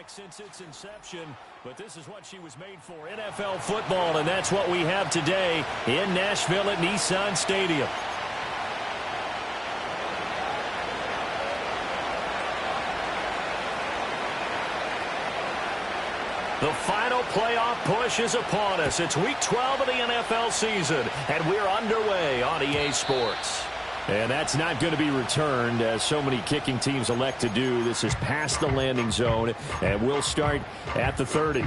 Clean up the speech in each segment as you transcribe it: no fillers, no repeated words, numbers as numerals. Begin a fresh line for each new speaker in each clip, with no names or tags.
quarterback since its inception, but this is what she was made for, NFL football, and that's what we have today in Nashville at Nissan Stadium. The final playoff push is upon us. It's week 12 of the NFL season, and we're underway on EA Sports. And that's not going to be returned, as so many kicking teams elect to do. This is past the landing zone, and we'll start at the 30.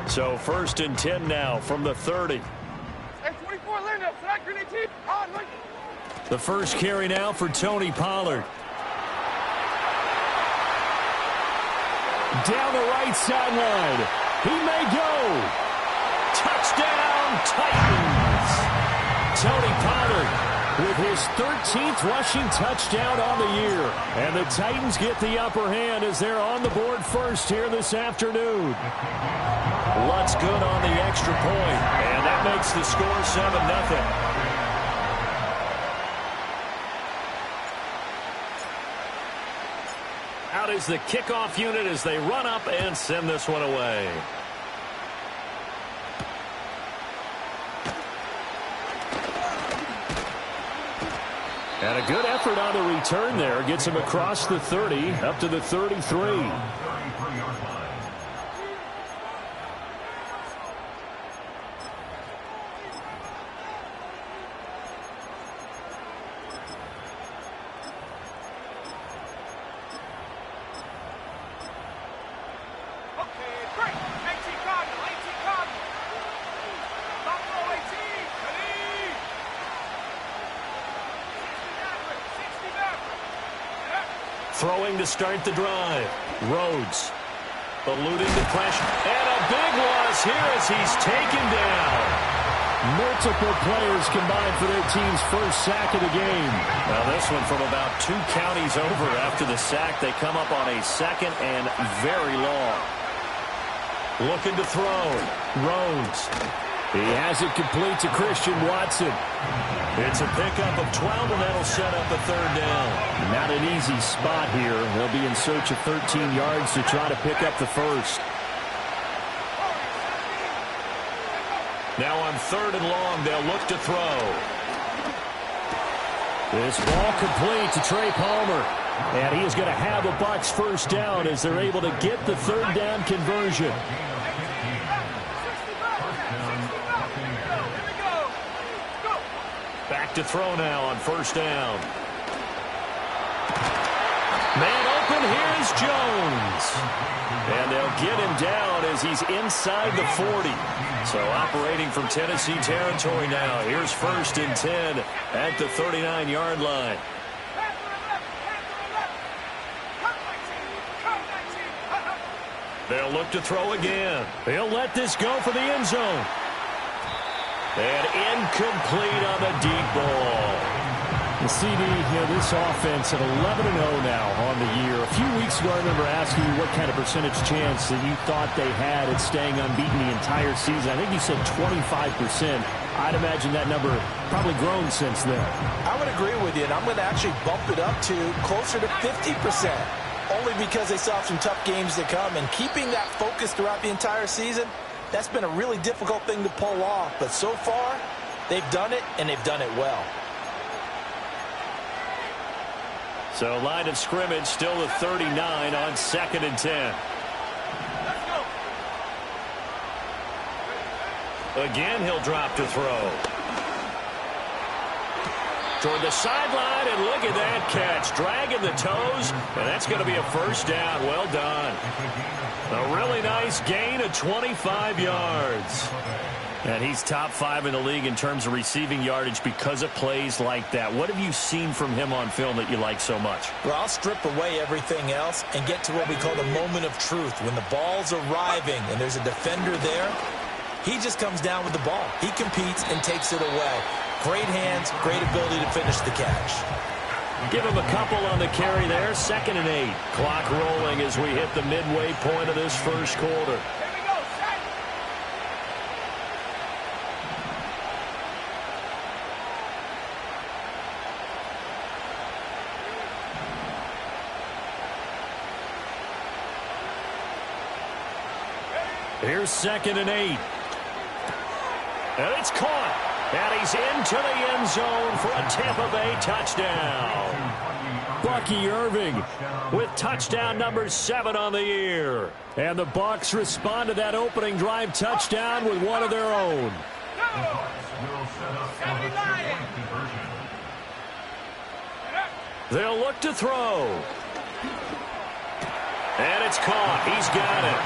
So 1st and 10 now from the 30. The first carry now for Tony Pollard. Down the right sideline. He may go. Touchdown, Titans. Tony Pollard with his 13th rushing touchdown on the year. And the Titans get the upper hand as they're on the board first here this afternoon. Lutt's good on the extra point, and that makes the score 7-0. Out is the kickoff unit as they run up and send this one away. And a good effort on the return there. Gets him across the 30, up to the 33. Throwing to start the drive. Rhodes eluding the pressure. And a big loss here as he's taken down. Multiple players combined for their team's first sack of the game. Now this one from about 2 counties over after the sack. They come up on a second and very long. Looking to throw. Rhodes. He has it complete to Christian Watson. It's a pickup of 12, and that'll set up a 3rd down. Not an easy spot here. They'll be in search of 13 yards to try to pick up the first. Now on 3rd and long, they'll look to throw. This ball complete to Trey Palmer. And he is going to have a Bucs first down as they're able to get the 3rd down conversion. Back to throw now on 1st down. Man open, here is Jones. And they'll get him down as he's inside the 40. So operating from Tennessee territory now. Here's 1st and 10 at the 39-yard line. They'll look to throw again. He'll let this go for the end zone. And incomplete on the deep ball. The CD, this offense at 11-0 now on the year. A few weeks ago, I remember asking you what kind of percentage chance that you thought they had at staying unbeaten the entire season. I think you said 25%. I'd imagine that number probably grown since then.
I would agree with you, and I'm going to actually bump it up to closer to 50%. Only because they saw some tough games to come, and keeping that focus throughout the entire season, that's been a really difficult thing to pull off. But so far, they've done it, and they've done it well.
So line of scrimmage still the 39 on 2nd and 10. Again, he'll drop to throw. Toward the sideline, and look at that catch. Dragging the toes, and that's going to be a first down. Well done. A really nice gain of 25 yards. And he's top 5 in the league in terms of receiving yardage because of plays like that. What have you seen from him on film that you like so much?
Well, I'll strip away everything else and get to what we call the moment of truth. When the ball's arriving and there's a defender there, he just comes down with the ball. He competes and takes it away. Great hands, great ability to finish the catch.
Give him a couple on the carry there. 2nd and 8. Clock rolling as we hit the midway point of this first quarter. Here's 2nd and 8. And it's caught. And he's into the end zone for a Tampa Bay touchdown. Bucky Irving with touchdown number 7 on the year. And the Bucs respond to that opening drive touchdown with one of their own. They'll look to throw. And it's caught. He's got it.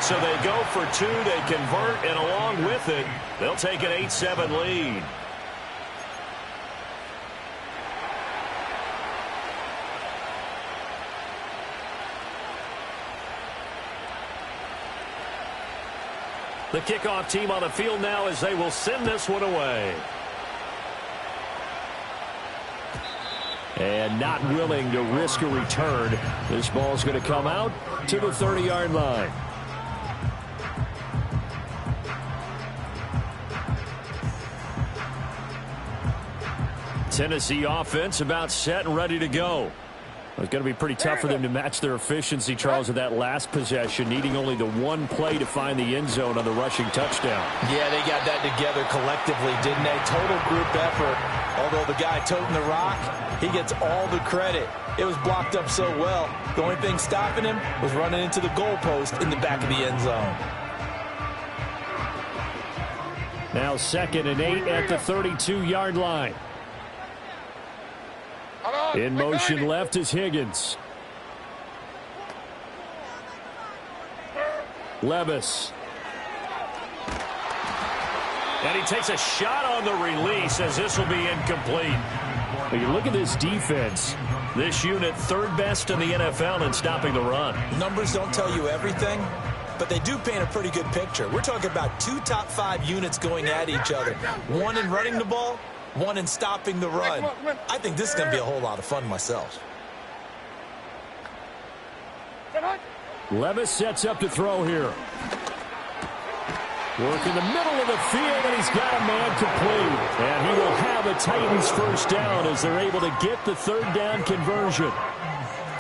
So they go for 2. They convert, and along with it, they'll take an 8-7 lead. The kickoff team on the field now as they will send this one away. And not willing to risk a return. This ball's going to come out to the 30-yard line. Tennessee offense about set and ready to go. It's going to be pretty tough for them to match their efficiency, Charles, of that last possession, needing only the one play to find the end zone on the rushing touchdown. Yeah, they got that together collectively, didn't they? Total group effort. Although the guy toting the rock, he gets all the credit. It was blocked up so well. The only thing stopping him was running into the goalpost in the back of the end zone. Now 2nd and 8 at the 32-yard line. In motion left is Higgins. Levis. And he takes a shot on the release as this will be incomplete. But you look at this defense. This unit 3rd best in the NFL in stopping the run. Numbers don't tell you everything, but they do paint a pretty good picture. We're talking about 2 top 5 units going at each other. One in running the ball, one in stopping the run. I think this is going to be a whole lot of fun myself. Levis sets up to throw here. Work in the middle of the field, and he's got a man complete. And he will have a Titans first down as they're able to get the 3rd down conversion.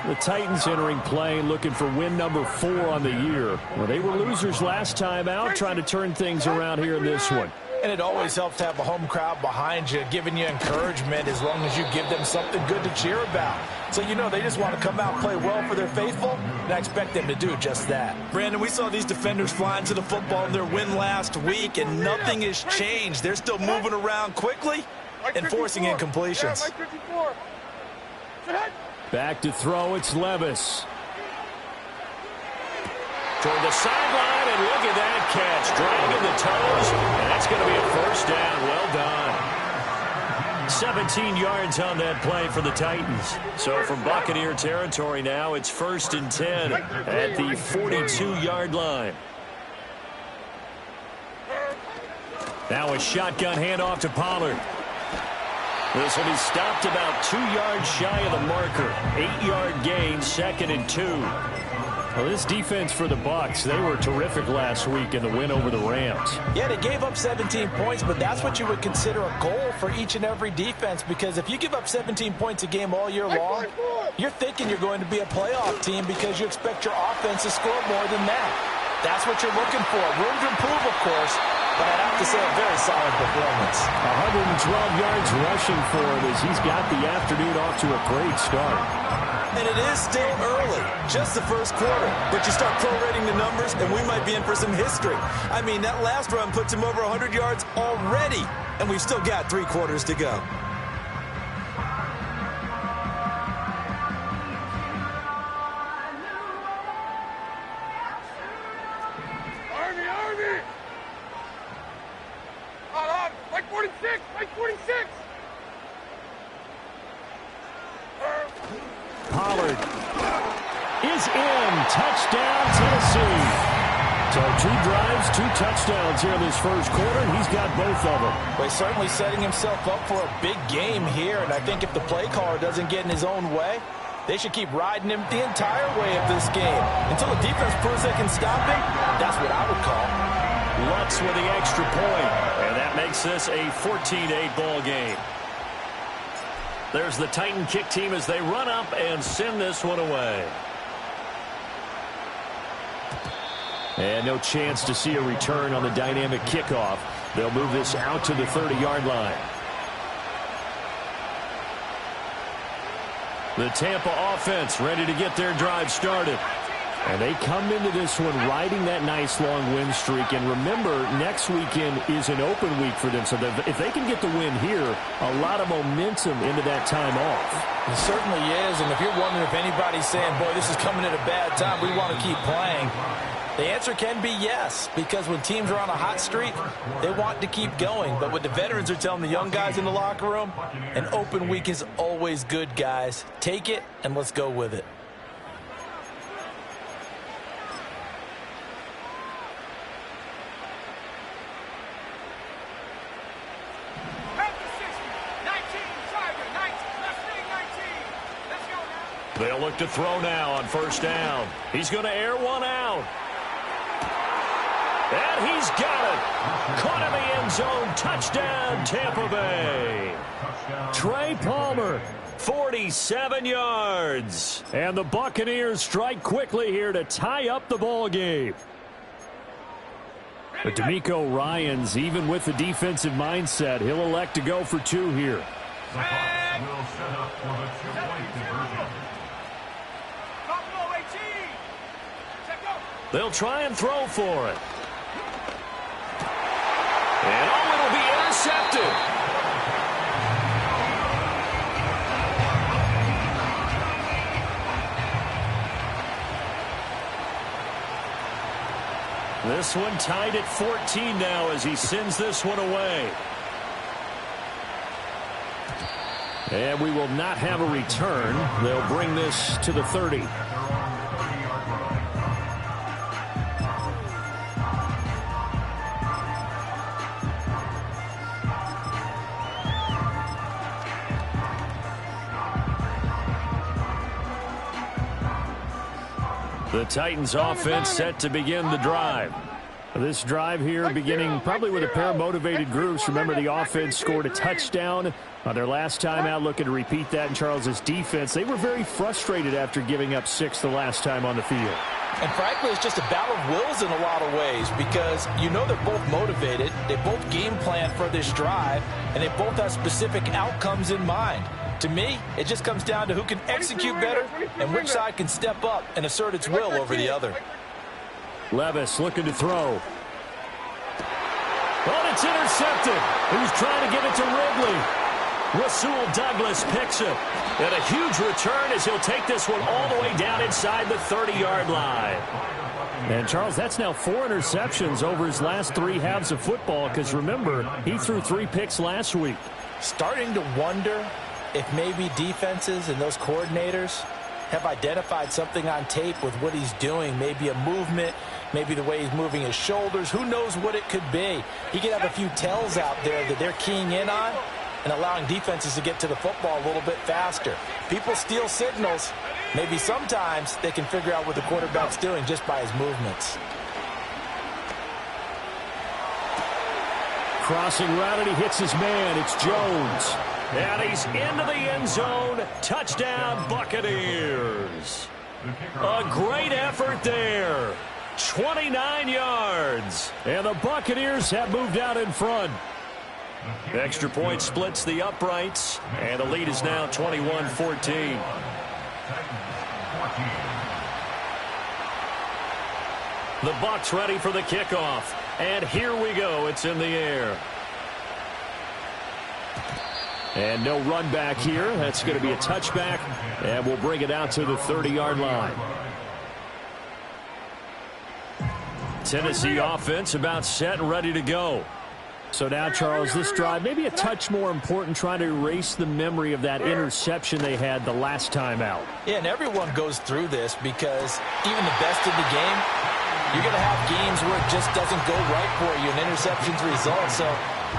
The Titans entering play looking for win number 4 on the year. Well, they were losers last time out, trying to turn things around here in this one. And it always helps to have a home crowd behind you, giving you encouragement as long as you give them something good to cheer about. So, you know, they just want to come out and play well for their faithful, and I expect them to do just that. Brandon, we saw these defenders flying to the football in their win last week, and nothing has changed. They're still moving around quickly and forcing incompletions. Back to throw, it's Levis. Toward the sideline, and look at that catch. Dragging the toes, and that's going to be a first down. Well done. 17 yards on that play for the Titans. So from Buccaneer territory now, it's 1st and 10 at the 42-yard line. Now a shotgun handoff to Pollard. This will be stopped about 2 yards shy of the marker. 8-yard gain, 2nd and 2. Well, this defense for the Bucs, they were terrific last week in the win over the Rams. Yeah, they gave up 17 points, but that's what you would consider a goal for each and every defense, because if you give up 17 points a game all year long, you're thinking you're going to be a playoff team because you expect your offense to score more than that. That's what you're looking for. Room to improve, of course, but I'd have to say a very solid performance. 112 yards rushing for him as he's got the afternoon off to a great start. And it is still early, just the first quarter. But you start prorating the numbers, and we might be in for some history. I mean, that last run puts him over 100 yards already, and we've still got 3 quarters to go.
Army! On, like 46, like 46!
Pollard is in. Touchdown, Tennessee. So 2 drives, 2 touchdowns here in this first quarter, and he's got both of them.
Well, he's certainly setting himself up for a big game here, and I think if the play caller doesn't get in his own way, they should keep riding him the entire way of this game. Until the defense proves they can stop him, that's what I would call.
Lutz with the extra point, and that makes this a 14-8 ball game. There's the Titan kick team as they run up and send this one away. And no chance to see a return on the dynamic kickoff. They'll move this out to the 30-yard line. The Tampa offense ready to get their drive started. And they come into this one riding that nice long win streak. And remember, next weekend is an open week for them. So if they can get the win here, a lot of momentum into that time off.
It certainly is. And if you're wondering if anybody's saying, boy, this is coming at a bad time, we want to keep playing, the answer can be yes, because when teams are on a hot streak, they want to keep going. But what the veterans are telling the young guys in the locker room, an open week is always good, guys. Take it, and let's go with it.
They'll look to throw now on first down. He's going to air one out. And he's got it. Caught in the end zone. Touchdown, Tampa Bay. Trey Palmer, 47 yards. And the Buccaneers strike quickly here to tie up the ball game. But D'Amico Ryans, even with the defensive mindset, he'll elect to go for 2 here.
The Bucs will set up for the 2-point conversion.
They'll try and throw for it. And it'll be intercepted. This one tied at 14 now as he sends this one away. And we will not have a return. They'll bring this to the 30. The Titans offense set to begin the drive. This drive here beginning probably with a pair of motivated groups. Remember, the offense scored a touchdown on their last time out, looking to repeat that in Charles's defense. They were very frustrated after giving up 6 the last time on the field.
And frankly, it's just a battle of wills in a lot of ways, because you know they're both motivated, they both game plan for this drive, and they both have specific outcomes in mind. To me, it just comes down to who can execute better and which side can step up and assert its will over the other.
Levis looking to throw. But it's intercepted. He was trying to get it to Ridley. Rasul Douglas picks it. And a huge return as he'll take this one all the way down inside the 30-yard line. And, Charles, that's now 4 interceptions over his last 3 halves of football, because, remember, he threw 3 picks last week.
Starting to wonder if maybe defenses and those coordinators have identified something on tape with what he's doing, maybe a movement, maybe the way he's moving his shoulders. Who knows what it could be? He could have a few tells out there that they're keying in on and allowing defenses to get to the football a little bit faster. People steal signals. Maybe sometimes they can figure out what the quarterback's doing just by his movements.
Crossing route, and he hits his man. It's Jones. And he's into the end zone. Touchdown, Buccaneers. A great effort there. 29 yards. And the Buccaneers have moved out in front. Extra point splits the uprights. And the lead is now 21-14. The Bucs ready for the kickoff. And here we go. It's in the air. And no run back here. That's going to be a touchback. And we'll bring it out to the 30-yard line. Tennessee offense about set and ready to go. So now, Charles, this drive maybe a touch more important, trying to erase the memory of that interception they had the last time out.
Yeah, and everyone goes through this, because even the best in the game You're going to have games where it just doesn't go right for you, and interceptions result. So,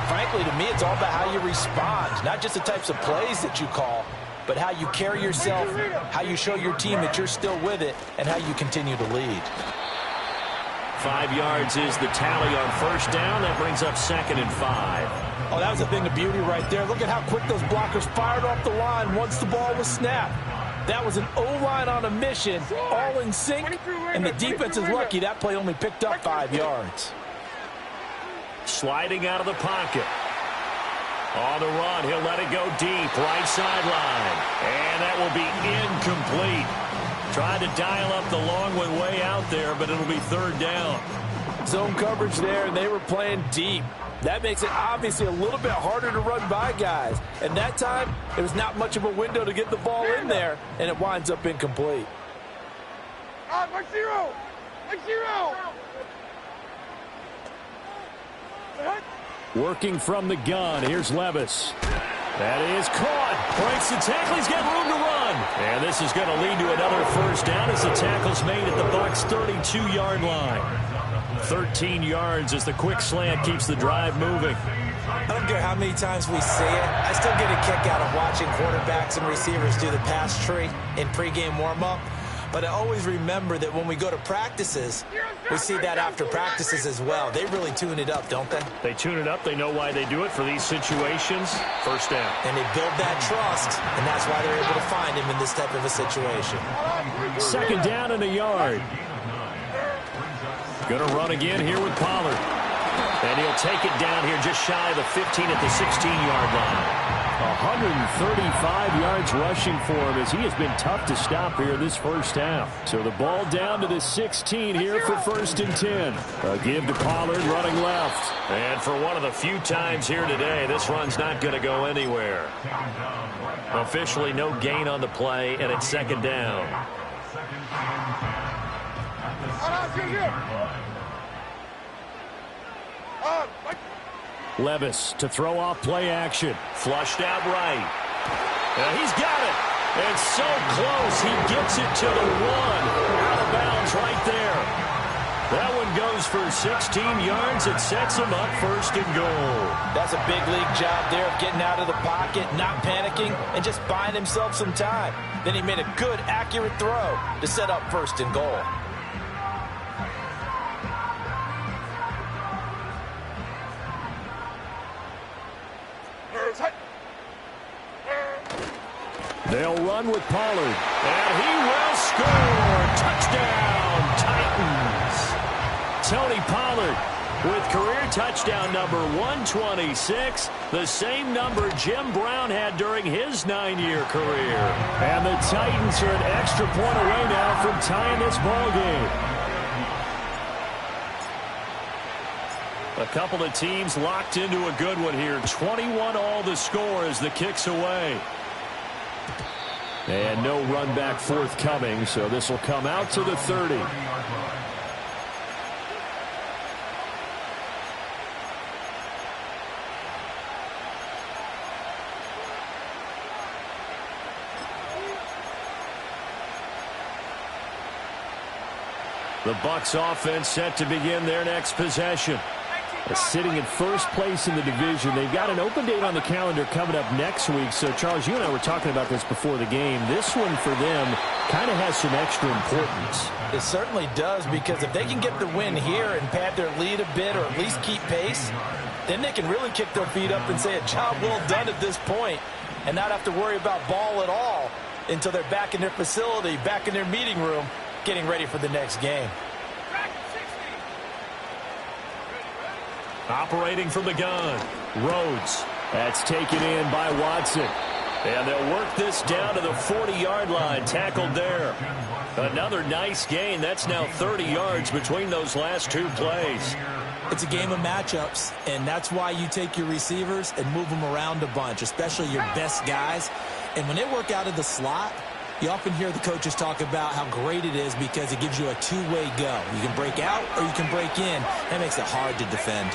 frankly, to me, it's all about how you respond, not just the types of plays that you call, but how you carry yourself, how you show your team that you're still with it, and how you continue to lead.
5 yards is the tally on first down. That brings up 2nd and 5.
Oh, that was a thing of beauty right there. Look at how quick those blockers fired off the line once the ball was snapped. That was an O-line on a mission, all in sync, and the defense is lucky that play only picked up 5 yards.
Sliding out of the pocket. On the run, he'll let it go deep, right sideline. And that will be incomplete. Tried to dial up the long one way out there, but it'll be 3rd down.
Zone coverage there, and they were playing deep. That makes it obviously a little bit harder to run by guys. And that time, there was not much of a window to get the ball in there, and it winds up incomplete.
Mark zero! Mark zero!
Working from the gun, here's Levis. That is caught. Breaks the tackle. He's got room to run. And this is going to lead to another first down as the tackle's made at the Bucs' 32-yard line. 13 yards as the quick slant keeps the drive moving.
I don't care how many times we see it. I still get a kick out of watching quarterbacks and receivers do the pass tree in pregame warm-up. But I always remember that when we go to practices, we see that after practices as well. They really tune it up, don't they?
They tune it up. They know why they do it for these situations. First down.
And they build that trust, and that's why they're able to find him in this type of a situation.
2nd down and a yard. Going to run again here with Pollard. And he'll take it down here just shy of the 15 at the 16-yard line. 135 yards rushing for him as he has been tough to stop here this first half. So the ball down to the 16 here for 1st and 10. A give to Pollard running left. And for one of the few times here today, this run's not going to go anywhere. Officially no gain on the play, and it's 2nd down. Levis to throw off play action. Flushed out right. And he's got it. And so close. He gets it to the 1. Out of bounds right there. That one goes for 16 yards. It sets him up 1st and goal.
That's a big league job there of getting out of the pocket, not panicking, and just buying himself some time. Then he made a good, accurate throw to set up 1st and goal.
They'll run with Pollard. And he will score. Touchdown, Titans. Tony Pollard with career touchdown number 126, the same number Jim Brown had during his 9-year career. And the Titans are an extra point away now from tying this ball game. A couple of teams locked into a good one here. 21 all the score as the kick's away. And no run back forthcoming, so this will come out to the 30. The Bucs offense set to begin their next possession. Sitting in first place in the division. They've got an open date on the calendar coming up next week. So, Charles, you and I were talking about this before the game. This one for them kind of has some extra importance.
It certainly does, because if they can get the win here and pad their lead a bit or at least keep pace, then they can really kick their feet up and say a job well done at this point and not have to worry about ball at all until they're back in their facility, back in their meeting room, getting ready for the next game.
Operating from the gun, Rhodes. That's taken in by Watson. And they'll work this down to the 40-yard line, tackled there. Another nice gain. That's now 30 yards between those last 2 plays.
It's a game of matchups, and that's why you take your receivers and move them around a bunch, especially your best guys. And when they work out of the slot, you often hear the coaches talk about how great it is because it gives you a two-way go. You can break out or you can break in. That makes it hard to defend.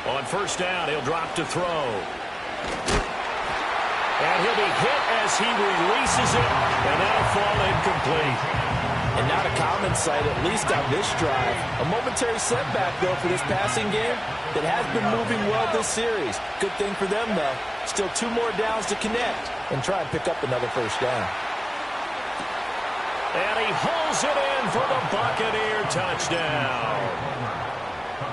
On first down, he'll drop to throw. And he'll be hit as he releases it, and that'll fall incomplete.
And not a common sight, at least on this drive. A momentary setback, though, for this passing game that has been moving well this series. Good thing for them, though. Still 2 more downs to connect and try and pick up another first down.
And he hauls it in for the Buccaneer touchdown.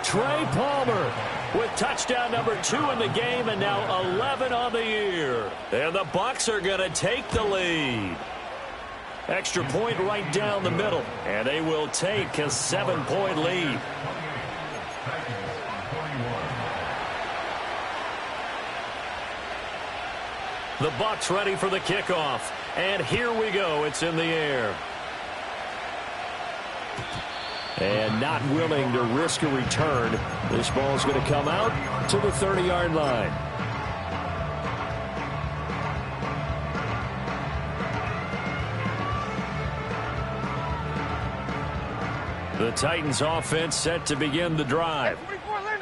Trey Palmer with touchdown number 2 in the game, and now 11 on the year. And the Bucs are going to take the lead. Extra point right down the middle, and they will take a 7-point lead. The Bucs ready for the kickoff, and here we go. It's in the air. And not willing to risk a return. This ball is going to come out to the 30-yard line. The Titans offense set to begin the drive.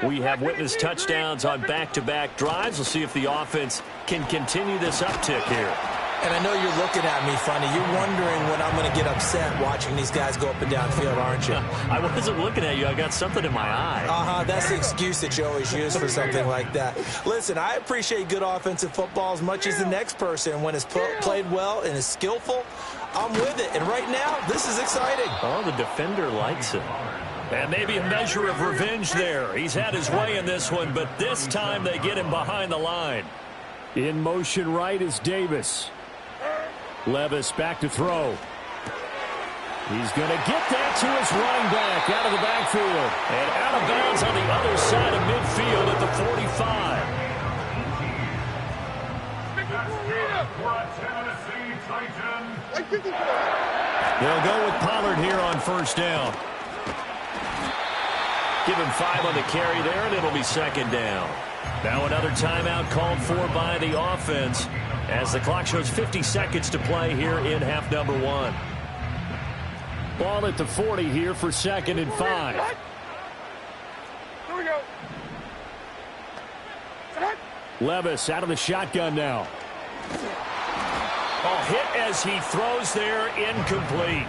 We have witnessed touchdowns on back-to-back drives. We'll see if the offense can continue this uptick here.
And I know you're looking at me funny. You're wondering when I'm going to get upset watching these guys go up and down field, aren't you?
I wasn't looking at you. I got something in my eye.
That's the excuse that you always use for something like that. Listen, I appreciate good offensive football as much as the next person. When it's played well and is skillful, I'm with it. And right now, this is exciting.
Oh, the defender likes it. And maybe a measure of revenge there. He's had his way in this one, but this time they get him behind the line. In motion right is Davis. Levis back to throw. He's going to get that to his running back out of the backfield. And out of bounds on the other side of midfield at the 45. They'll go with Pollard here on first down. Give him 5 on the carry there, and it'll be second down. Now another timeout called for by the offense as the clock shows 50 seconds to play here in half number 1. Ball at the 40 here for 2nd and 5.
Here we go.
Levis out of the shotgun now. Hit as he throws there, incomplete.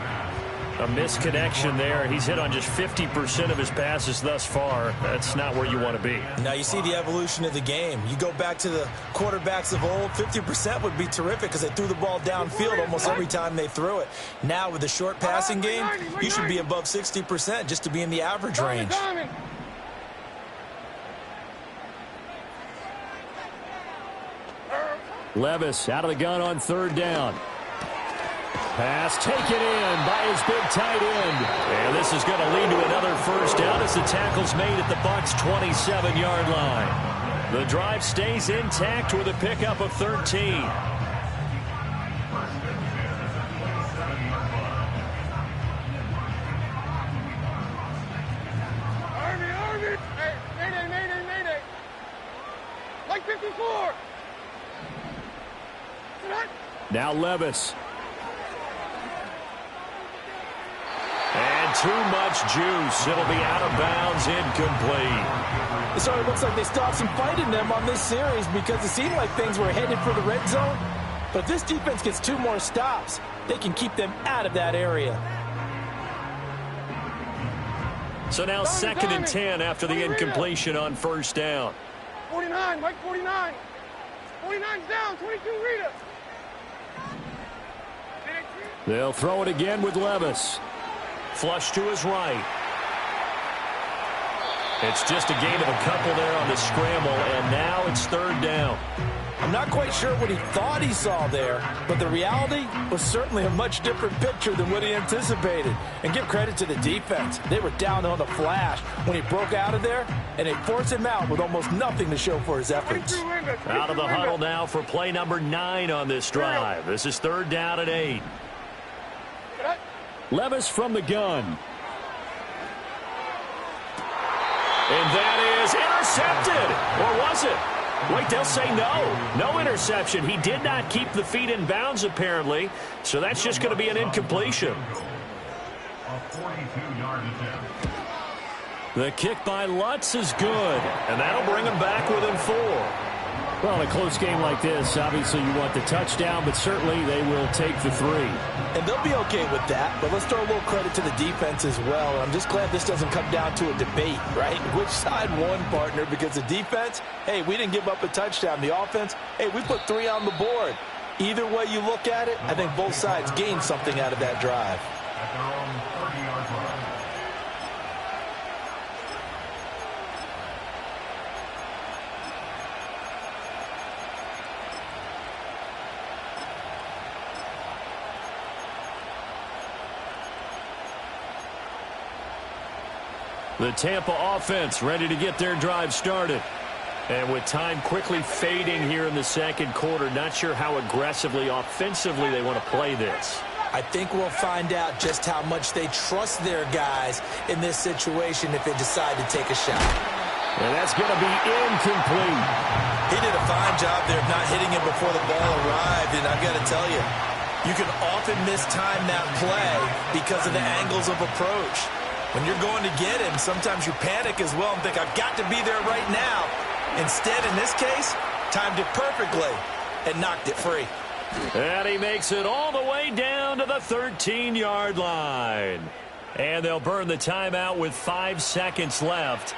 A misconnection there. He's hit on just 50% of his passes thus far. That's not where you want to be.
Now you see the evolution of the game. You go back to the quarterbacks of old, 50% would be terrific because they threw the ball downfield almost every time they threw it. Now with the short passing game, you should be above 60% just to be in the average range.
Levis out of the gun on 3rd down. Pass taken in by his big tight end. And this is going to lead to another first down as the tackle's made at the Bucs' 27-yard line. The drive stays intact with a pickup of 13.
Army. Hey, mayday. Like 54.
Now Levis. And too much juice. It'll be out of bounds, incomplete.
So it looks like they still have some fight in them on this series because it seemed like things were headed for the red zone. But this defense gets 2 more stops. They can keep them out of that area.
So now 2nd and 10 after the incompletion on first down.
49, Mike, 49. 49's down, 22 Rita.
They'll throw it again with Levis. Flush to his right. It's just a gain of a couple there on the scramble, and now it's 3rd down.
I'm not quite sure what he thought he saw there, but the reality was certainly a much different picture than what he anticipated. And give credit to the defense. They were down on the flash when he broke out of there, and they forced him out with almost nothing to show for his efforts.
Out of the huddle now for play number 9 on this drive. This is 3rd down and 8. Levis from the gun. And that is intercepted. Or was it? Wait, they'll say no. No interception. He did not keep the feet in bounds, apparently. So that's just going to be an incompletion.
A 42-yard attempt.
The kick by Lutz is good. And that'll bring him back within 4. Well, in a close game like this, obviously you want the touchdown, but certainly they will take the 3.
And they'll be okay with that, but let's throw a little credit to the defense as well. I'm just glad this doesn't come down to a debate, right? Which side won, partner? Because the defense, hey, we didn't give up a touchdown. The offense, hey, we put 3 on the board. Either way you look at it, I think both sides gained something out of that drive.
At their own 30-yard line.
The Tampa offense ready to get their drive started. And with time quickly fading here in the second quarter, not sure how aggressively, offensively they want to play this.
I think we'll find out just how much they trust their guys in this situation if they decide to take a shot.
And that's going to be incomplete.
He did a fine job there of not hitting him before the ball arrived, and I've got to tell you, you can often mistime that play because of the angles of approach. When you're going to get him, sometimes you panic as well and think, I've got to be there right now. Instead, in this case, timed it perfectly and knocked it free.
And he makes it all the way down to the 13-yard line. And they'll burn the timeout with 5 seconds left.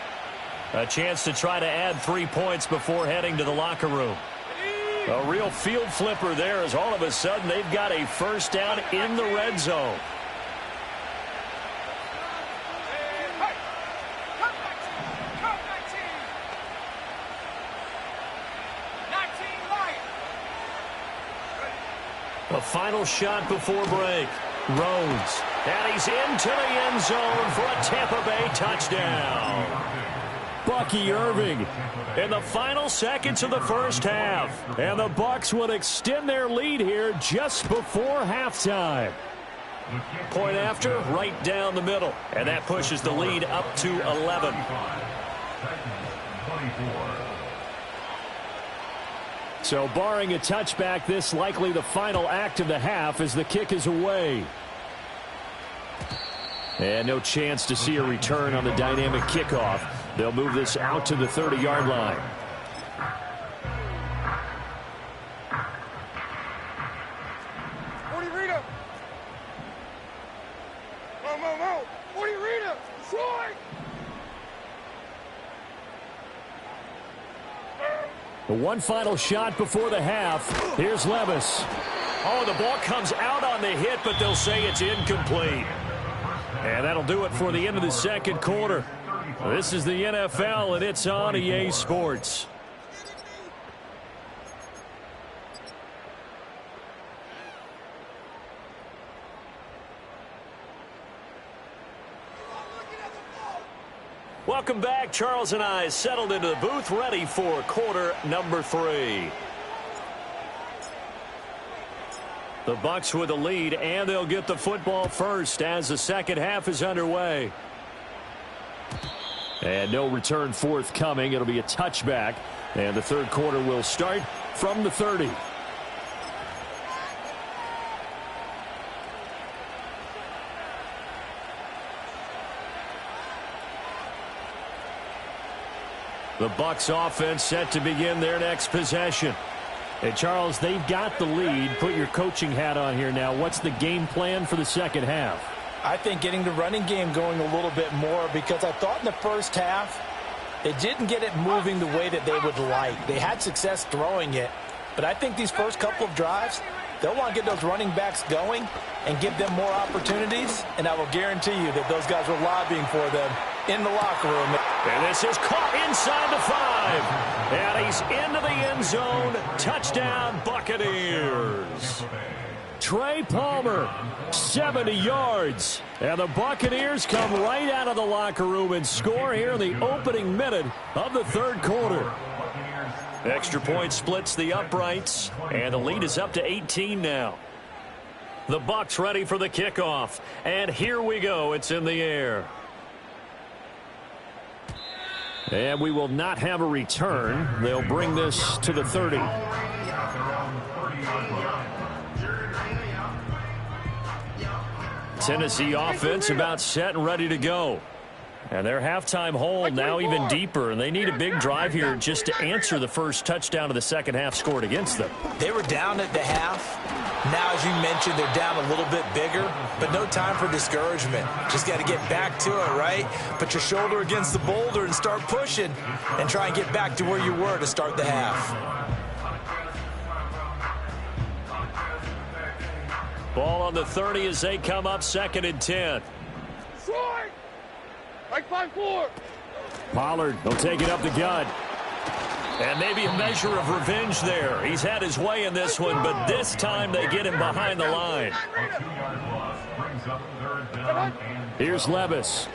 A chance to try to add 3 points before heading to the locker room. A real field flipper there as all of a sudden they've got a first down in the red zone. A final shot before break. Rhodes. And he's into the end zone for a Tampa Bay touchdown. Bucky Irving in the final seconds of the first half. And the Bucs would extend their lead here just before halftime. Point after, right down the middle. And that pushes the lead up to 11. So barring a touchback, this likely the final act of the half as the kick is away. And no chance to see a return on the dynamic kickoff. They'll move this out to the 30-yard line. One final shot before the half. Here's Levis. Oh, the ball comes out on the hit, but they'll say it's incomplete. And that'll do it for the end of the second quarter. This is the NFL, and it's on EA Sports. Welcome back. Charles and I settled into the booth, ready for quarter number 3. The Bucs with a lead, and they'll get the football first as the second half is underway. And no return forthcoming. It'll be a touchback, and the third quarter will start from the 30. The Bucs offense set to begin their next possession. Hey, Charles, they've got the lead. Put your coaching hat on here now. What's the game plan for the second half?
I think getting the running game going a little bit more, because I thought in the first half they didn't get it moving the way that they would like. They had success throwing it, but I think these first couple of drives, they'll want to get those running backs going and give them more opportunities, and I will guarantee you that those guys were lobbying for them in the locker room.
And this is caught inside the 5. And he's into the end zone. Touchdown, Buccaneers. Trey Palmer, 70 yards. And the Buccaneers come right out of the locker room and score here in the opening minute of the third quarter. Extra point splits the uprights, and the lead is up to 18 now. The Bucs ready for the kickoff. And here we go. It's in the air. And we will not have a return. They'll bring this to the 30. Tennessee offense about set and ready to go. And their halftime hole now even deeper, and they need a big drive here just to answer the first touchdown of the second half scored against them.
They were down at the half. Now, as you mentioned, they're down a little bit bigger, but no time for discouragement. Just got to get back to it, right? Put your shoulder against the boulder and start pushing and try and get back to where you were to start the half.
Ball on the 30 as they come up 2nd and 10.
Short! Like 5-4.
Pollard, he'll take it up the gut. And maybe a measure of revenge there. He's had his way in this one, but this time they get him behind the line.
A 2-yard loss brings up 3rd down and
Here's Levis.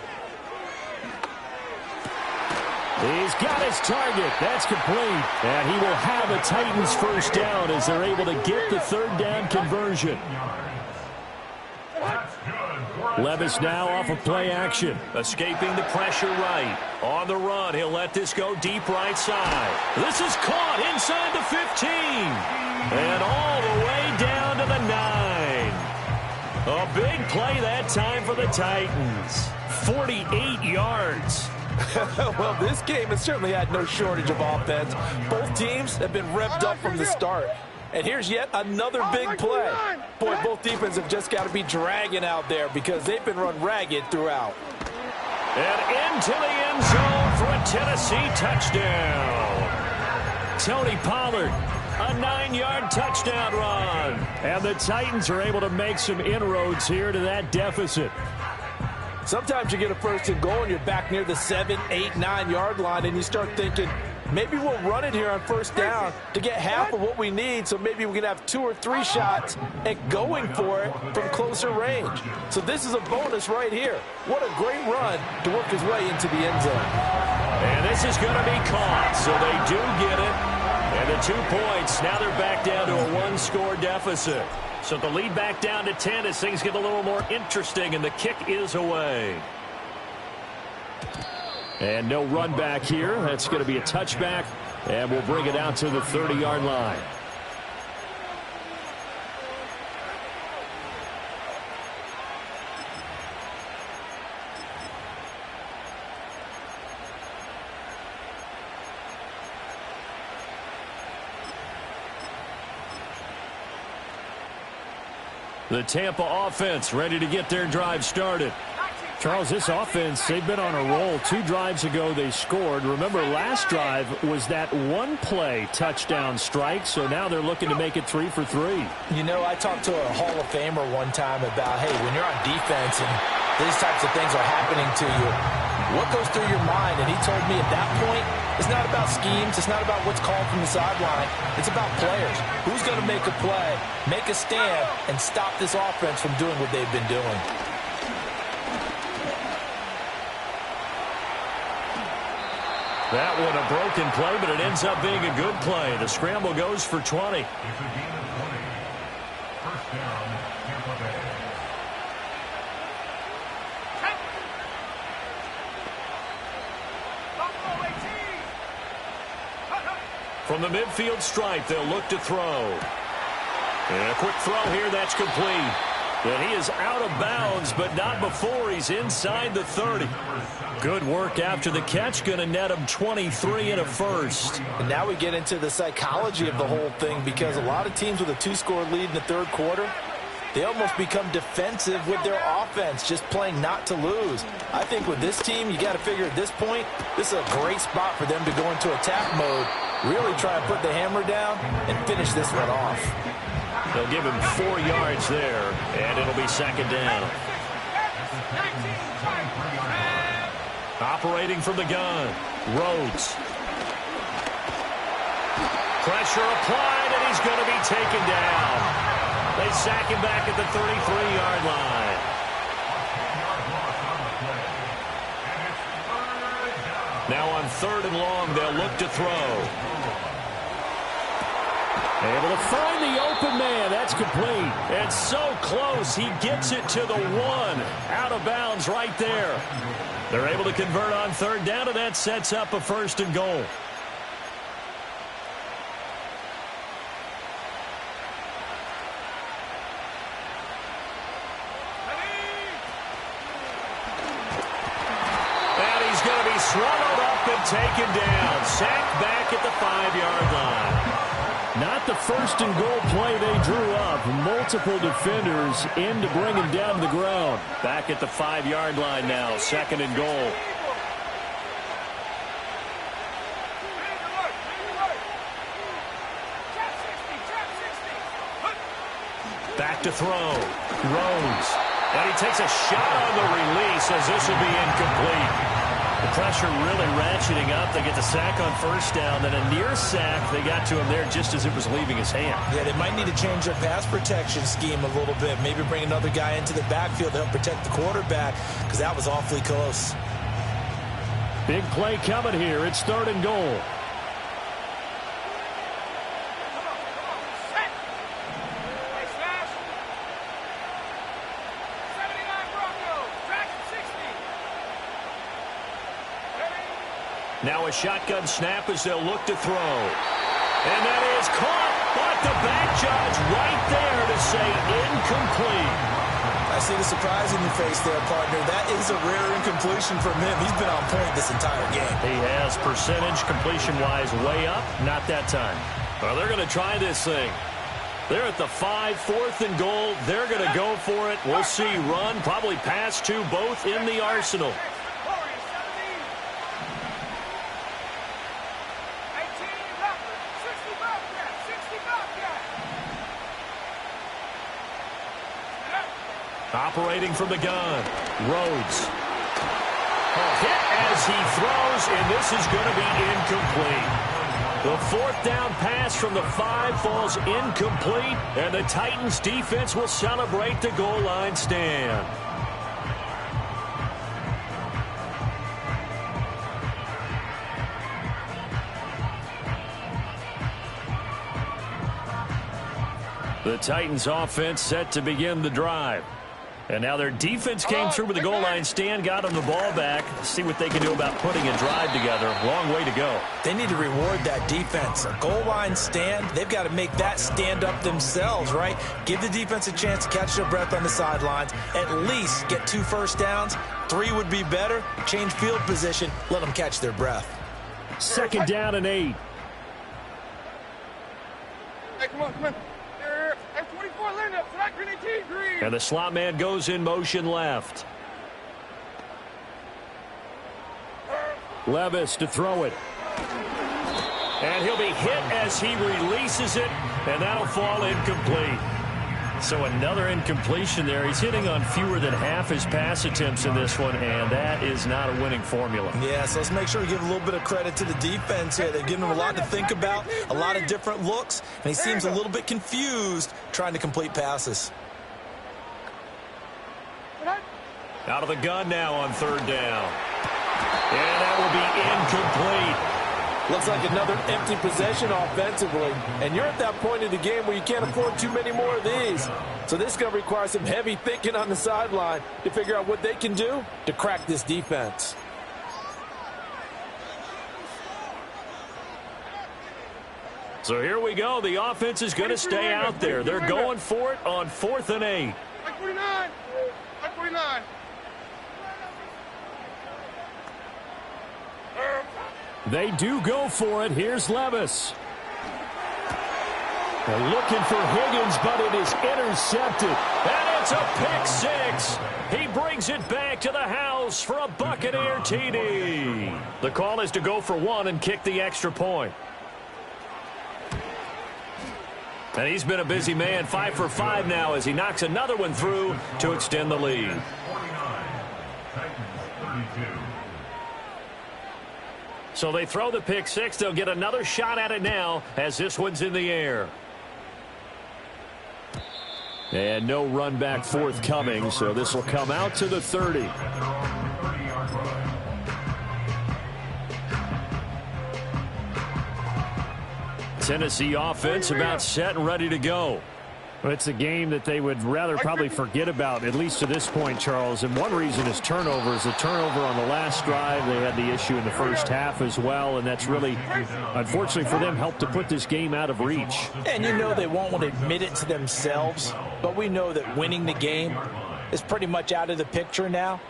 He's got his target. That's complete. And he will have a Titans first down as they're able to get the 3rd down conversion.
that's good.
Levis now off of play action. Escaping the pressure right. On the run, he'll let this go deep right side. This is caught inside the 15. And all the way down to the 9. A big play that time for the Titans. 48 yards.
Well, this game has certainly had no shortage of offense. Both teams have been revved up from the start. And here's yet another big play. Boy, both defenses have just got to be dragging out there because they've been run ragged throughout.
And into the end zone for a Tennessee touchdown. Tony Pollard, a 9-yard touchdown run. And the Titans are able to make some inroads here to that deficit.
Sometimes you get a 1st and goal and you're back near the 7, 8, 9-yard line and you start thinking, maybe we'll run it here on 1st down to get half of what we need, so maybe we can have 2 or 3 shots at going for it from closer range. So this is a bonus right here. What a great run to work his way into the end zone.
And this is going to be caught, so they do get it. And the 2 points, now they're back down to a 1-score deficit. So the lead back down to 10 as things get a little more interesting, and the kick is away. And no run back here. That's going to be a touchback, and we'll bring it out to the 30-yard line. The Tampa offense ready to get their drive started. Charles, this offense, they've been on a roll. 2 drives ago they scored. Remember, last drive was that 1-play touchdown strike, so now they're looking to make it 3 for 3.
You know, I talked to a Hall of Famer one time about, hey, when you're on defense and these types of things are happening to you, what goes through your mind? And he told me at that point, it's not about schemes. It's not about what's called from the sideline. It's about players. Who's going to make a play, make a stand, and stop this offense from doing what they've been doing.
That one a broken play, but it ends up being a good play. The scramble goes for 20.
It's a gain of 20. 1st down, Tampa Bay.
From the midfield stripe, they'll look to throw. And a quick throw here, that's complete. And he is out of bounds, but not before he's inside the 30. Good work after the catch, going to net him 23 and a first.
And now we get into the psychology of the whole thing, because a lot of teams with a 2-score lead in the 3rd quarter, they almost become defensive with their offense, just playing not to lose. I think with this team, you got to figure at this point, this is a great spot for them to go into attack mode, really try and put the hammer down and finish this one off.
They'll give him 4 yards there, and it'll be 2nd down. Operating from the gun, Rhodes. Pressure applied, and he's going to be taken down. They sack him back at the 33-yard line. Now on 3rd and long, they'll look to throw. Able to find the open man. That's complete. And so close. He gets it to the 1. Out of bounds right there. They're able to convert on 3rd down, and that sets up a 1st and goal. swallowed up and taken down. Sacked back at the 5-yard line. Not the first and goal play they drew up. Multiple defenders in to bring him down to the ground. Back at the 5-yard line now. 2nd and goal. Back to throw. Rhodes. And he takes a shot on the release as this will be incomplete. The pressure really ratcheting up. They get the sack on 1st down. Then a near sack. They got to him there just as it was leaving his hand.
Yeah, they might need to change their pass protection scheme a little bit. Maybe bring another guy into the backfield to help protect the quarterback, because that was awfully close.
Big play coming here. It's 3rd and goal. Now a shotgun snap as they'll look to throw. And that is caught, but the back judge right there to say incomplete.
I see the surprise in your face there, partner. That is a rare incompletion from him. He's been on point this entire game.
He has percentage completion-wise way up. Not that time. Well, they're going to try this thing. They're at the 5, 4th and goal. They're going to go for it. We'll see run, probably pass to both in the arsenal. Operating from the gun, Rhodes. Hit as he throws, and this is going to be incomplete. The 4th down pass from the 5 falls incomplete, and the Titans defense will celebrate the goal line stand. The Titans offense set to begin the drive. And now their defense came through with the goal line stand, got them the ball back. See what they can do about putting a drive together. Long way to go.
They need to reward that defense. A goal line stand, they've got to make that stand up themselves, right? Give the defense a chance to catch their breath on the sidelines. At least get 2 first downs. 3 would be better. Change field position. Let them catch their breath.
2nd down and 8.
Hey, come on, come on. F24, line up. Flat green 18, green.
And the slot man goes in motion left. Levis to throw it. And he'll be hit as he releases it, and that'll fall incomplete. So another incompletion there. He's hitting on fewer than half his pass attempts in this one, and that is not a winning formula.
Yeah, so let's make sure we give a little bit of credit to the defense here. They've given him a lot to think about, a lot of different looks, and he seems a little bit confused trying to complete passes.
Out of the gun now on 3rd down. And that will be incomplete.
Looks like another empty possession offensively. And you're at that point in the game where you can't afford too many more of these. So this is going to require some heavy thinking on the sideline to figure out what they can do to crack this defense.
So here we go. The offense is going to stay out there. They're going for it on 4th and 8.
49. 49.
They do go for it. Here's Levis. They're looking for Higgins, but it is intercepted. And it's a pick 6. He brings it back to the house for a Buccaneer TD. The call is to go for 1 and kick the extra point. And he's been a busy man, 5 for 5 now as he knocks another one through to extend the lead.
49, Titans 32.
So they throw the pick 6. They'll get another shot at it now as this one's in the air. And no run back forthcoming, so this will come out to the 30. Tennessee offense about set and ready to go.
Well, it's a game that they would rather probably forget about, at least to this point, Charles. And one reason is turnovers. A turnover on the last drive. They had the issue in the first half as well, and that's really, unfortunately for them, helped to put this game out of reach.
And you know they won't want to admit it to themselves, but we know that winning the game is pretty much out of the picture now.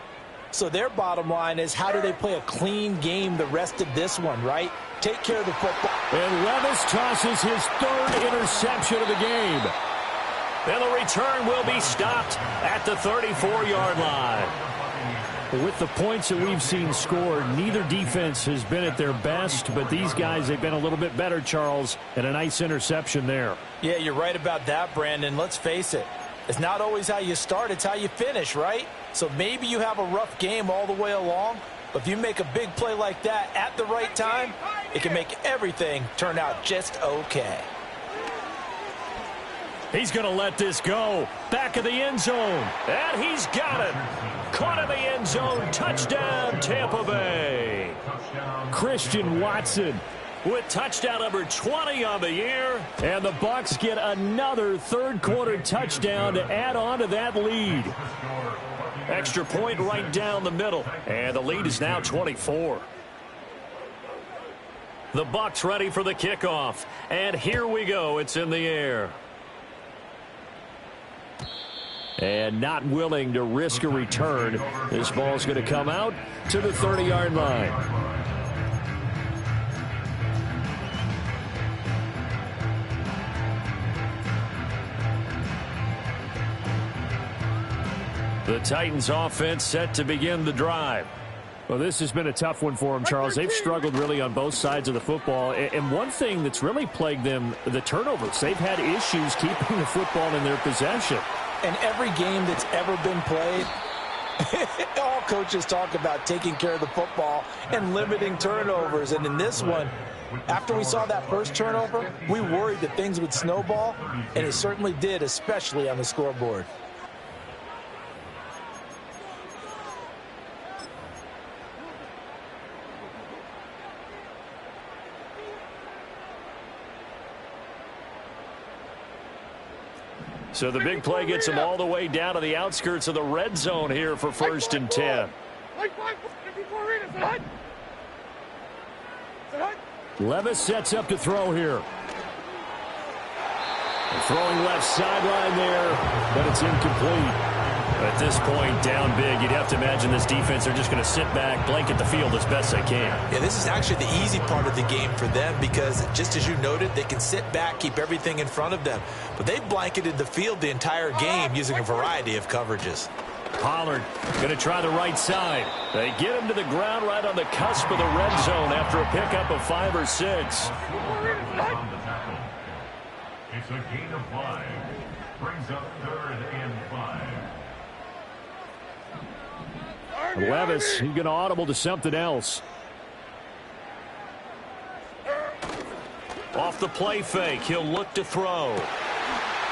So their bottom line is, how do they play a clean game the rest of this one, right? Take care of the football.
And Levis tosses his third interception of the game.
And the return will be stopped at the 34-yard line.
With the points that we've seen scored, neither defense has been at their best, but these guys, they've been a little bit better, Charles, and a nice interception there.
Yeah, you're right about that, Brandon. Let's face it. It's not always how you start, it's how you finish, right? So maybe you have a rough game all the way along, but if you make a big play like that at the right time, it can make everything turn out just okay.
He's going to let this go. Back of the end zone.
And he's got it. Caught in the end zone. Touchdown, Tampa Bay.
Christian Watson
with touchdown number 20 on the year.
And the Bucs get another third-quarter touchdown to add on to that lead.
Extra point right down the middle. And the lead is now 24. The Bucs ready for the kickoff. And here we go. It's in the air.
And not willing to risk a return. This ball's going to come out to the 30-yard line. The Titans offense set to begin the drive. Well, this has been a tough one for them, Charles. They've struggled really on both sides of the football. And one thing that's really plagued them, the turnovers. They've had issues keeping the football in their possession.
And every game that's ever been played, all coaches talk about taking care of the football and limiting turnovers. And in this one, after we saw that first turnover, we worried that things would snowball, and it certainly did, especially on the scoreboard.
So the big play gets them all the way down to the outskirts of the red zone here for 1st and 10.
Levis sets up to throw here. Throwing left sideline there, but it's incomplete.
At this point, down big, you'd have to imagine this defense are just going to sit back, blanket the field as best they can.
Yeah, this is actually the easy part of the game for them because, just as you noted, they can sit back, keep everything in front of them. But they've blanketed the field the entire game using a variety of coverages.
Pollard going to try the right side. They get him to the ground right on the cusp of the red zone after a pickup of 5 or 6.
It's a gain of 5. Brings up 3rd and 5.
Levis, he's going to audible to something else.
Off the play fake, he'll look to throw.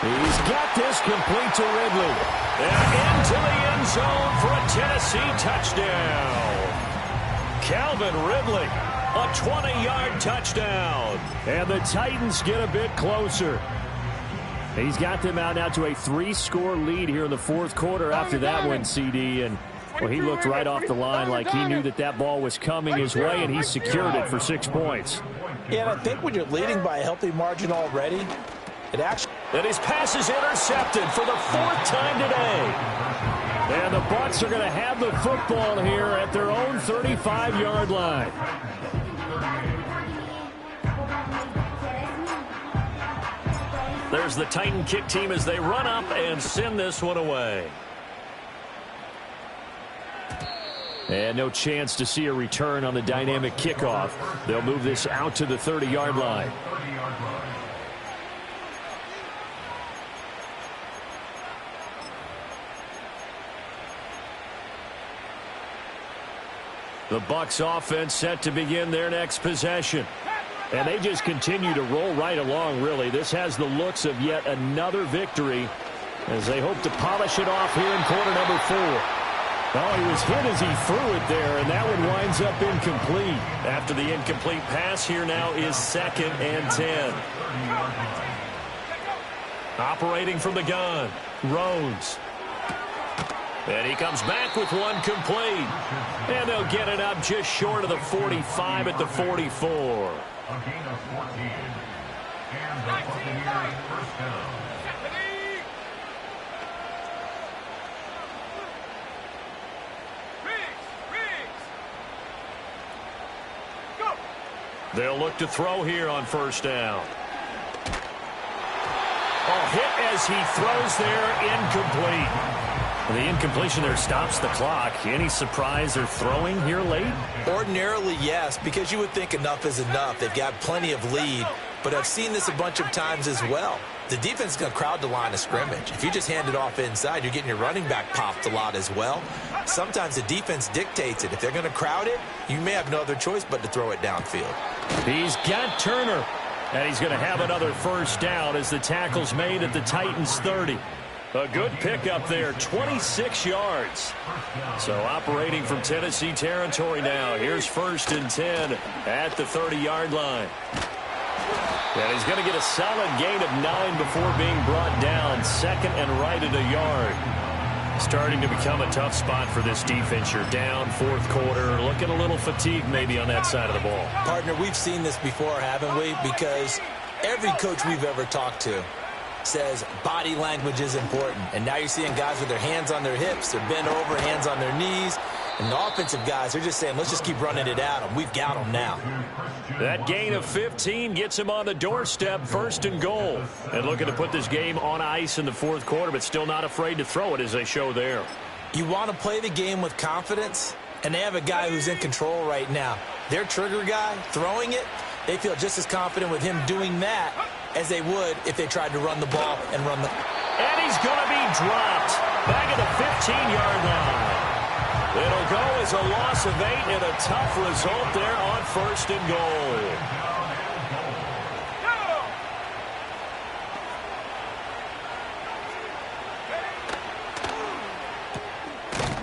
He's got this complete to Ridley.
And into the end zone for a Tennessee touchdown. Calvin Ridley, a 20-yard touchdown.
And the Titans get a bit closer. He's got them out now to a 3-score lead here in the 4th quarter after that one, CD. And well, he looked right off the line like he knew that that ball was coming his way, and he secured it for 6 points.
Yeah, and I think when you're leading by a healthy margin already, it actually...
And his pass is intercepted for the 4th time today.
And the Bucs are going to have the football here at their own 35-yard line.
There's the Titan kick team as they run up and send this one away.
And no chance to see a return on the dynamic kickoff. They'll move this out to the 30-yard line. The Bucs offense set to begin their next possession. And they just continue to roll right along, really. This has the looks of yet another victory as they hope to polish it off here in quarter number 4. Oh, he was hit as he threw it there, and that one winds up incomplete.
After the incomplete pass, here now is 2nd and 10. Operating from the gun, Rhodes. And he comes back with one complete. And they'll get it up just short of the 45 at the 44.
A gain of 14. And the Buccaneers first down.
They'll look to throw here on first down. Oh, hit as he throws there, incomplete.
The incompletion there stops the clock. Any surprise they're throwing here late?
Ordinarily, yes, because you would think enough is enough. They've got plenty of lead, but I've seen this a bunch of times as well. The defense is going to crowd the line of scrimmage. If you just hand it off inside, you're getting your running back popped a lot as well. Sometimes the defense dictates it. If they're going to crowd it, you may have no other choice but to throw it downfield.
He's got Turner, and he's going to have another first down as the tackle's made at the Titans' 30. A good pickup there, 26 yards. So operating from Tennessee territory now. Here's 1st and 10 at the 30-yard line. And he's going to get a solid gain of 9 before being brought down. 2nd and right at a yard. Starting to become a tough spot for this defense. You're down 4th quarter. Looking a little fatigued maybe on that side of the ball.
Partner, we've seen this before, haven't we? Because every coach we've ever talked to says body language is important. And now you're seeing guys with their hands on their hips, they're bent over, hands on their knees. And the offensive guys are just saying, let's just keep running it at them. We've got them now.
That gain of 15 gets him on the doorstep, 1st and goal. And looking to put this game on ice in the 4th quarter, but still not afraid to throw it as they show there.
You want to play the game with confidence, and they have a guy who's in control right now. Their trigger guy throwing it, they feel just as confident with him doing that as they would if they tried to run the ball and run the...
And he's going to be dropped back at the 15-yard line. It'll go as a loss of 8 and a tough result there on 1st and goal.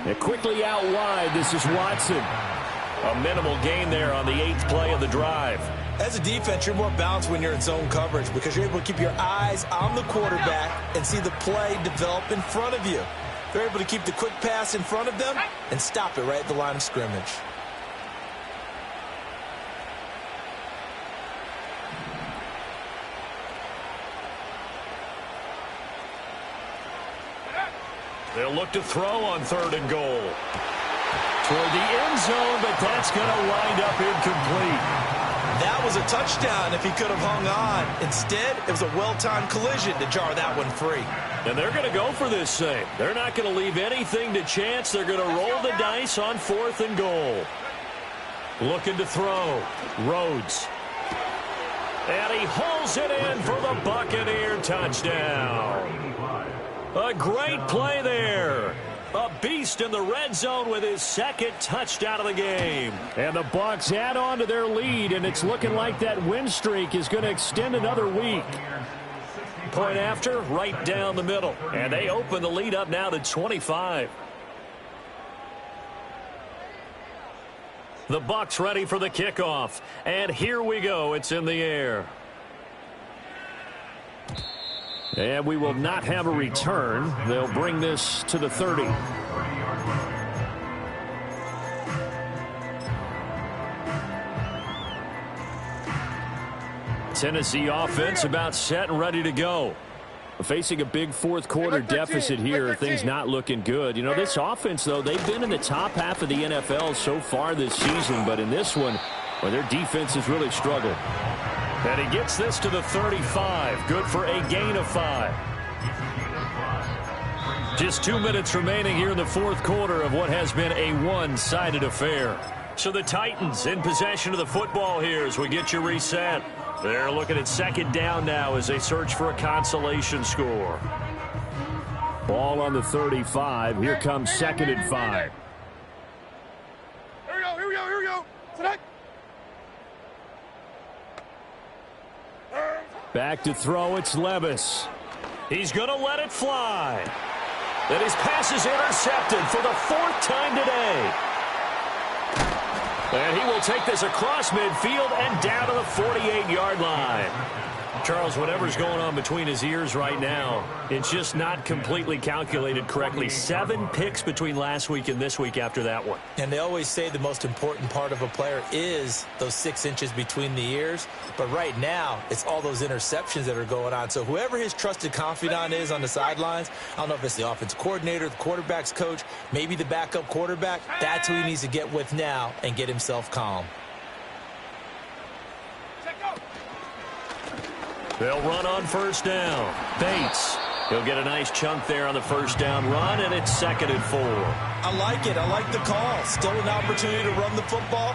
And quickly out wide, this is Watson.
A minimal gain there on the 8th play of the drive.
As a defense, you're more balanced when you're in zone coverage because you're able to keep your eyes on the quarterback and see the play develop in front of you. They're able to keep the quick pass in front of them and stop it right at the line of scrimmage.
They'll look to throw on 3rd and goal. Toward the end zone, but that's going to wind up incomplete.
That was a touchdown if he could have hung on. Instead, it was a well-timed collision to jar that one free.
And they're going to go for this same. They're not going to leave anything to chance. They're going to roll the dice on 4th and goal. Looking to throw. Rhodes. And he hauls it in for the Buccaneer touchdown. A great play there. A beast in the red zone with his 2nd touchdown of the game.
And the Bucs add on to their lead, and it's looking like that win streak is going to extend another week.
Point after, right down the middle. And they open the lead up now to 25. The Bucs ready for the kickoff. And here we go. It's in the air.
And we will not have a return. They'll bring this to the 30. Tennessee offense about set and ready to go. Facing a big 4th quarter deficit here, things not looking good. You know, this offense, though, they've been in the top half of the NFL so far this season, but in this one, well, their defense has really struggled.
And he gets this to the 35. Good for a gain of 5. Just 2 minutes remaining here in the 4th quarter of what has been a one-sided affair. So the Titans in possession of the football here as we get you reset. They're looking at 2nd down now as they search for a consolation score.
Ball on the 35. Here comes 2nd and 5.
Here we go, here we go, here we go. Tonight.
Back to throw, it's Levis.
He's going to let it fly. And his pass is intercepted for the 4th time today. And he will take this across midfield and down to the 48-yard line. Charles, whatever's going on between his ears right now, it's just not completely calculated correctly. 7 picks between last week and this week after that one.
And they always say the most important part of a player is those 6 inches between the ears. But right now, it's all those interceptions that are going on. So whoever his trusted confidant is on the sidelines, I don't know if it's the offensive coordinator, the quarterback's coach, maybe the backup quarterback, that's who he needs to get with now and get himself calm.
They'll run on first down. Bates. He'll get a nice chunk there on the first down run, and it's 2nd and 4.
I like it. I like the call. Still an opportunity to run the football.